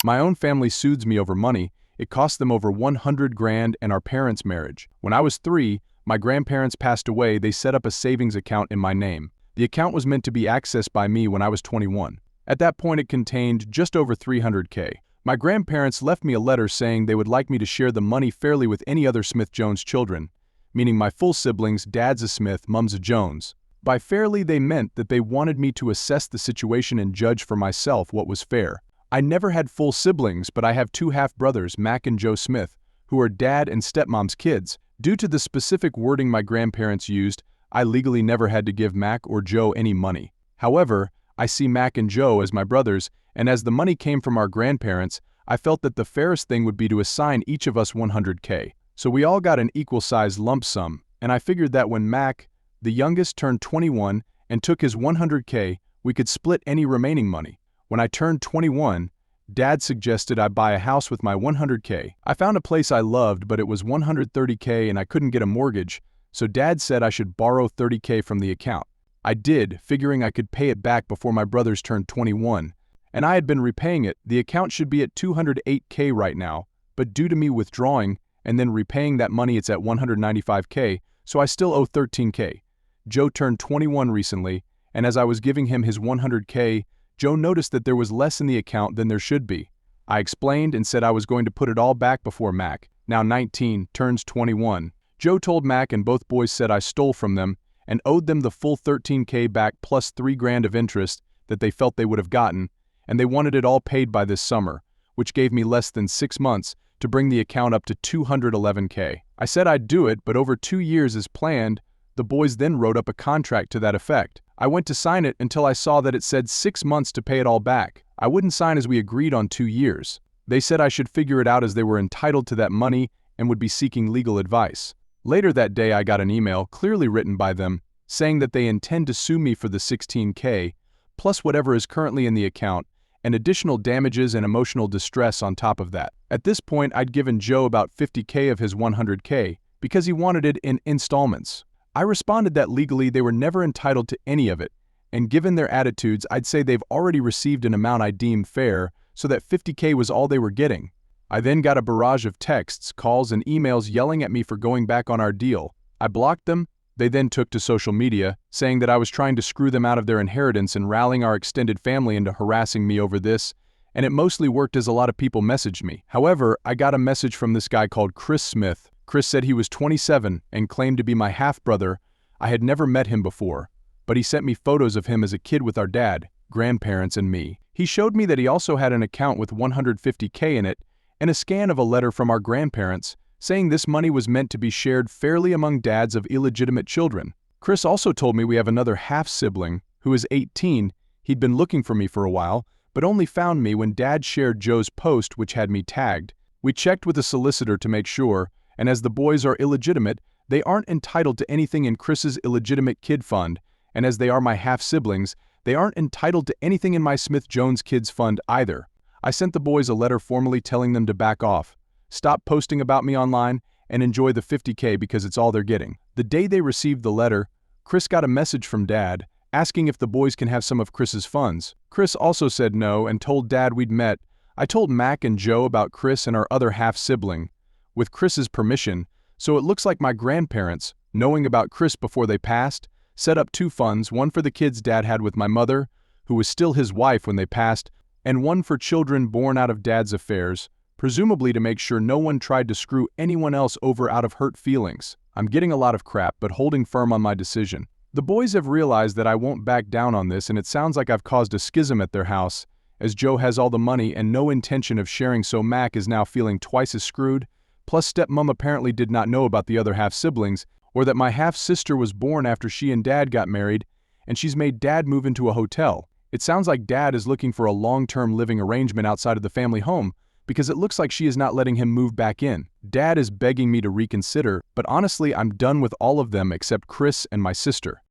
My own family soothes me over money. It cost them over 100 grand and our parents' marriage. When I was 3, my grandparents passed away. They set up a savings account in my name. The account was meant to be accessed by me when I was 21. At that point, it contained just over 300K. My grandparents left me a letter saying they would like me to share the money fairly with any other Smith-Jones children, meaning my full siblings, dad's a Smith, mom's a Jones. By fairly, they meant that they wanted me to assess the situation and judge for myself what was fair. I never had full siblings, but I have 2 half-brothers, Mac and Joe Smith, who are dad and stepmom's kids. Due to the specific wording my grandparents used, I legally never had to give Mac or Joe any money. However, I see Mac and Joe as my brothers, and as the money came from our grandparents, I felt that the fairest thing would be to assign each of us 100K. So we all got an equal-sized lump sum, and I figured that when Mac, the youngest, turned 21 and took his 100K, we could split any remaining money. When I turned 21, Dad suggested I buy a house with my 100K. I found a place I loved, but it was 130K and I couldn't get a mortgage, so Dad said I should borrow 30K from the account. I did, figuring I could pay it back before my brothers turned 21, and I had been repaying it. The account should be at 208K right now, but due to me withdrawing and then repaying that money, it's at 195K, so I still owe 13K. Joe turned 21 recently, and as I was giving him his 100K, Joe noticed that there was less in the account than there should be. I explained and said I was going to put it all back before Mac, now 19, turns 21. Joe told Mac and both boys said I stole from them and owed them the full 13K back plus 3 grand of interest that they felt they would have gotten, and they wanted it all paid by this summer, which gave me less than 6 months to bring the account up to 211K. I said I'd do it, but over 2 years as planned. The boys then wrote up a contract to that effect. I went to sign it until I saw that it said 6 months to pay it all back. I wouldn't sign as we agreed on 2 years. They said I should figure it out as they were entitled to that money and would be seeking legal advice. Later that day I got an email, clearly written by them, saying that they intend to sue me for the 16K, plus whatever is currently in the account, and additional damages and emotional distress on top of that. At this point I'd given Joe about 50K of his 100K because he wanted it in installments. I responded that legally they were never entitled to any of it, and given their attitudes I'd say they've already received an amount I deem fair, so that 50K was all they were getting. I then got a barrage of texts, calls, and emails yelling at me for going back on our deal. I blocked them. They then took to social media, saying that I was trying to screw them out of their inheritance and rallying our extended family into harassing me over this, and it mostly worked as a lot of people messaged me. However, I got a message from this guy called Chris Smith. Chris said he was 27 and claimed to be my half-brother. I had never met him before, but he sent me photos of him as a kid with our dad, grandparents, and me. He showed me that he also had an account with 150K in it and a scan of a letter from our grandparents saying this money was meant to be shared fairly among dads of illegitimate children. Chris also told me we have another half-sibling who is 18. He'd been looking for me for a while, but only found me when Dad shared Joe's post, which had me tagged. We checked with a solicitor to make sure, and as the boys are illegitimate, they aren't entitled to anything in Chris's illegitimate kid fund, and as they are my half-siblings, they aren't entitled to anything in my Smith-Jones kids fund either. I sent the boys a letter formally telling them to back off, stop posting about me online, and enjoy the 50K because it's all they're getting. The day they received the letter, Chris got a message from Dad asking if the boys can have some of Chris's funds. Chris also said no and told Dad we'd met. I told Mac and Joe about Chris and our other half-sibling, with Chris's permission, so it looks like my grandparents, knowing about Chris before they passed, set up 2 funds, one for the kids Dad had with my mother, who was still his wife when they passed, and one for children born out of Dad's affairs, presumably to make sure no one tried to screw anyone else over out of hurt feelings. I'm getting a lot of crap, but holding firm on my decision. The boys have realized that I won't back down on this, and it sounds like I've caused a schism at their house, as Joe has all the money and no intention of sharing, so Mac is now feeling twice as screwed. Plus stepmom apparently did not know about the other half-siblings, or that my half-sister was born after she and Dad got married, and she's made Dad move into a hotel. It sounds like Dad is looking for a long-term living arrangement outside of the family home, because it looks like she is not letting him move back in. Dad is begging me to reconsider, but honestly I'm done with all of them except Chris and my sister.